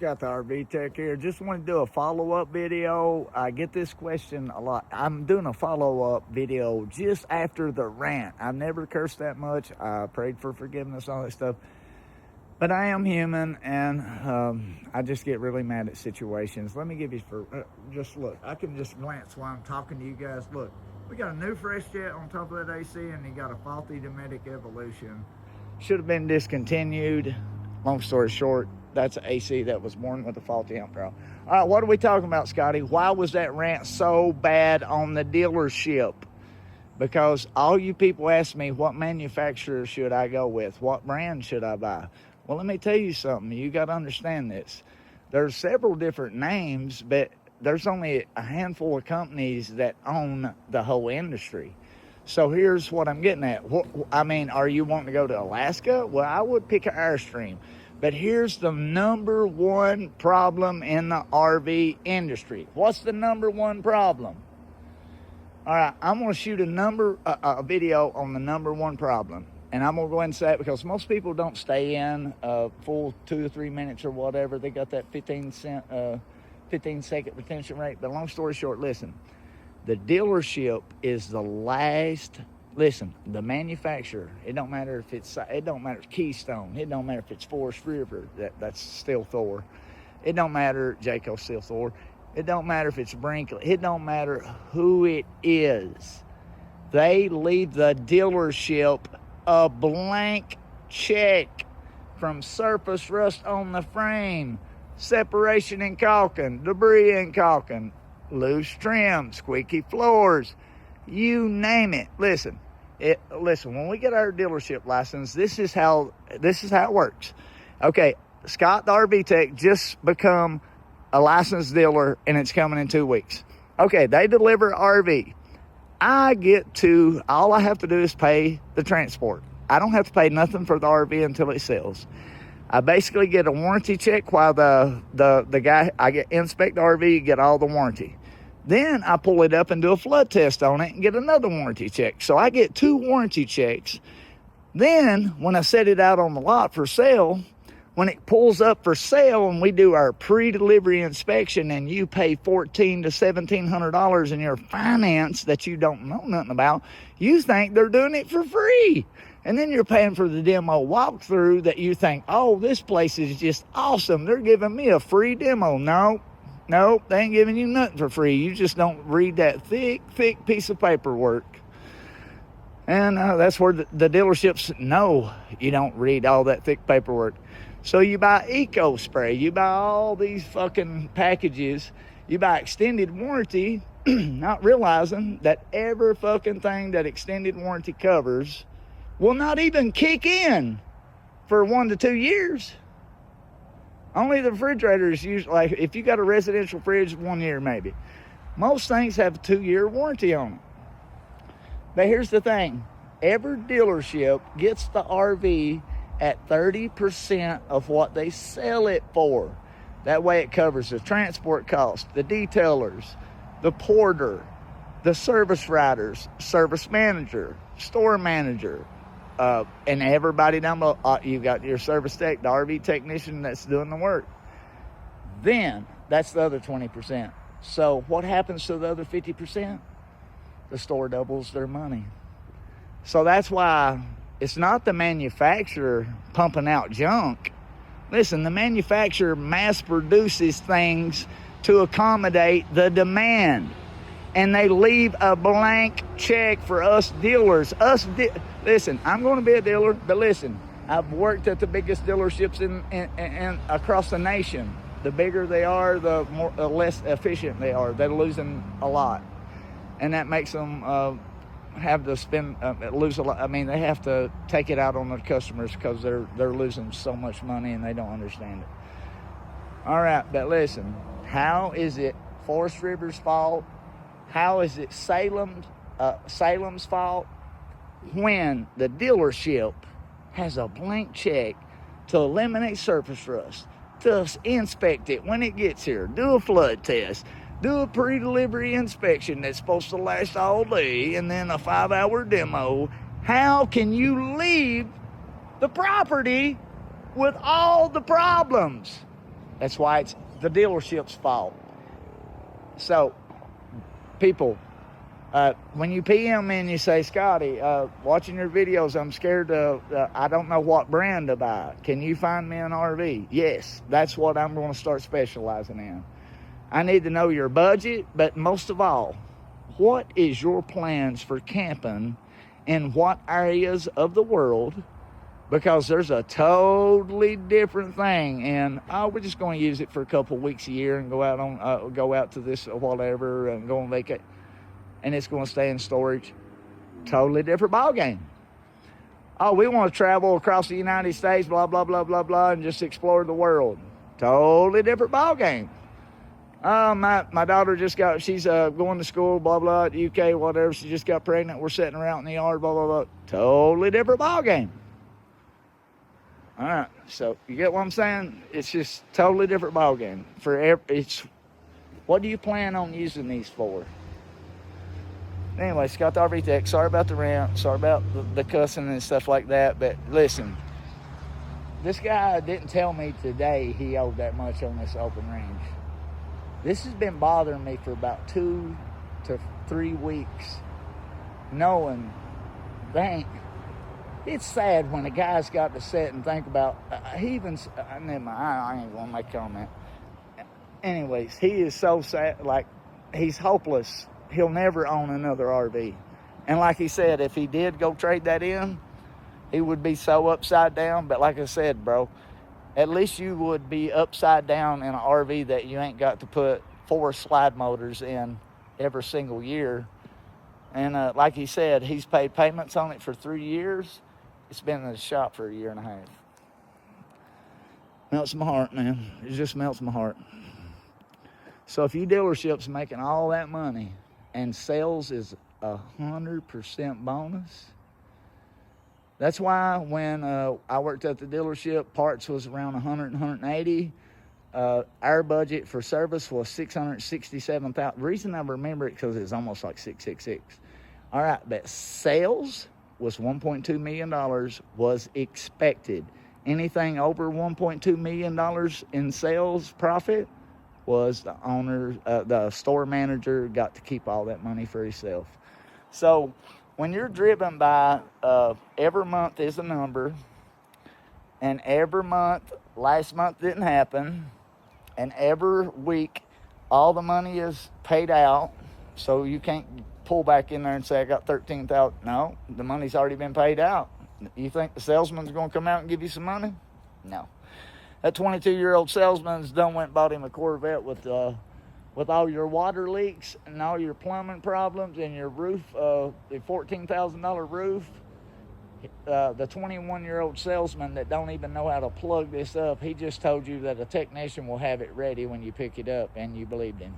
Scott the RV Tech here. Just want to do a follow-up video. I get this question a lot. I'm doing a follow-up video just after the rant. I've never cursed that much. I prayed for forgiveness, all that stuff. But I am human, and I just get really mad at situations. Let me give you, just look. I can just glance while I'm talking to you guys. Look, we got a new FreshJet on top of that AC, and you got a faulty Dometic Evolution. Should have been discontinued. Long story short, that's an AC that was born with a faulty amp valve. All right, what are we talking about, Scotty? Why was that rant so bad on the dealership? Because all you people ask me, what manufacturer should I go with? What brand should I buy? Well, let me tell you something. You got to understand this. There's several different names, but there's only a handful of companies that own the whole industry. So here's what I'm getting at. Are you wanting to go to Alaska? Well, I would pick an Airstream. But here's the number one problem in the RV industry. What's the number one problem? All right, I'm going to shoot a video on the number one problem. And I'm going to go ahead and say it because most people don't stay in a full 2 or 3 minutes or whatever. They got that 15-second retention rate. But long story short, listen. The dealership is the last. Listen, the manufacturer. It don't matter if it's Keystone. It don't matter if it's Forest River. That's still Thor. It don't matter. Jayco's still Thor. It don't matter if it's Brinkley. It don't matter who it is. They leave the dealership a blank check from surface rust on the frame, separation in caulking, debris in caulking, loose trim, squeaky floors, you name it. Listen, when we get our dealership license, this is how it works. Okay, Scott the RV Tech just become a licensed dealer, and it's coming in 2 weeks. Okay, they deliver RV. All I have to do is pay the transport. I don't have to pay nothing for the RV until it sells. I basically get a warranty check while the guy, inspect the RV, get all the warranty. Then I pull it up and do a flood test on it and get another warranty check. So I get 2 warranty checks. Then when I set it out on the lot for sale, when it pulls up for sale and we do our pre-delivery inspection and you pay $1,400 to $1,700 in your finance that you don't know nothing about, you think they're doing it for free. And then you're paying for the demo walkthrough that you think, oh, this place is just awesome. They're giving me a free demo. Nope, they ain't giving you nothing for free. You just don't read that thick piece of paperwork. And that's where the dealerships know you don't read all that thick paperwork. So you buy Eco Spray, you buy all these fucking packages, you buy extended warranty, not realizing that every fucking thing that extended warranty covers will not even kick in for 1 to 2 years. Only the refrigerators usually, like if you got a residential fridge, 1 year maybe. Most things have a 2-year warranty on them. But here's the thing. Every dealership gets the RV at 30% of what they sell it for. That way it covers the transport cost, the detailers, the porter, the service riders, service manager, store manager, and everybody down below. You got your service tech, the RV technician that's doing the work. Then that's the other 20%. So what happens to the other 50%? The store doubles their money. So that's why it's not the manufacturer pumping out junk. Listen, the manufacturer mass produces things to accommodate the demand. And they leave a blank check for us dealers. Listen, I'm going to be a dealer, but listen, I've worked at the biggest dealerships in across the nation. The bigger they are, the less efficient they are. They're losing a lot. And that makes them have to lose a lot. I mean, they have to take it out on their customers because they're losing so much money and they don't understand it. All right, but listen, how is it Forest River's fault? How is it Salem's fault when the dealership has a blank check to eliminate surface rust, to inspect it when it gets here, do a flood test, do a pre-delivery inspection that's supposed to last all day, and then a 5-hour demo? How can you leave the property with all the problems? That's why it's the dealership's fault. So, people, when you PM me and you say, Scotty, watching your videos, I'm scared I don't know what brand to buy. Can you find me an RV? Yes, that's what I'm going to start specializing in. I need to know your budget, but most of all, what is your plans for camping in what areas of the world? Because there's a totally different thing, and we're just going to use it for a couple of weeks a year and go out to this or whatever and go on vacation, and it's going to stay in storage. Totally different ball game. Oh, we want to travel across the United States, blah blah blah blah blah, and just explore the world. Totally different ball game. My daughter she's going to school, blah blah, at the UK, whatever. She just got pregnant. We're sitting around in the yard, blah blah blah. Totally different ball game. All right, so you get what I'm saying? It's just totally different ball game. What do you plan on using these for? Anyway, Scott the RV Tech. Sorry about the rant. Sorry about the cussing and stuff like that. But listen, this guy didn't tell me today he owed that much on this open range. This has been bothering me for about 2 to 3 weeks, knowing, dang, it's sad when a guy's got to sit and think about, never mind, I ain't going to make a comment. Anyways, he is so sad, like, he's hopeless. He'll never own another RV. And like he said, if he did go trade that in, he would be so upside down. But like I said, bro, at least you would be upside down in an RV that you ain't got to put 4 slide motors in every single year. And like he said, he's paid payments on it for 3 years. It's been in the shop for 1.5 years. Melts my heart, man. It just melts my heart. So if you dealerships making all that money and sales is 100% bonus, that's why when I worked at the dealership, parts was around 100, 180. Our budget for service was $667,000. The reason I remember it because it's almost like 666. All right, but sales was $1.2 million was expected. Anything over $1.2 million in sales profit was the owner, the store manager got to keep all that money for himself. So when you're driven by every month is a number, and every month, last month didn't happen, and every week all the money is paid out, so you can't pull back in there and say I got $13,000. No, the money's already been paid out. You think the salesman's going to come out and give you some money? No. That 22-year-old salesman's done went and bought him a Corvette with all your water leaks and all your plumbing problems and your roof, the $14,000 roof. The 21-year-old salesman that don't even know how to plug this up, he just told you that a technician will have it ready when you pick it up, and you believed him.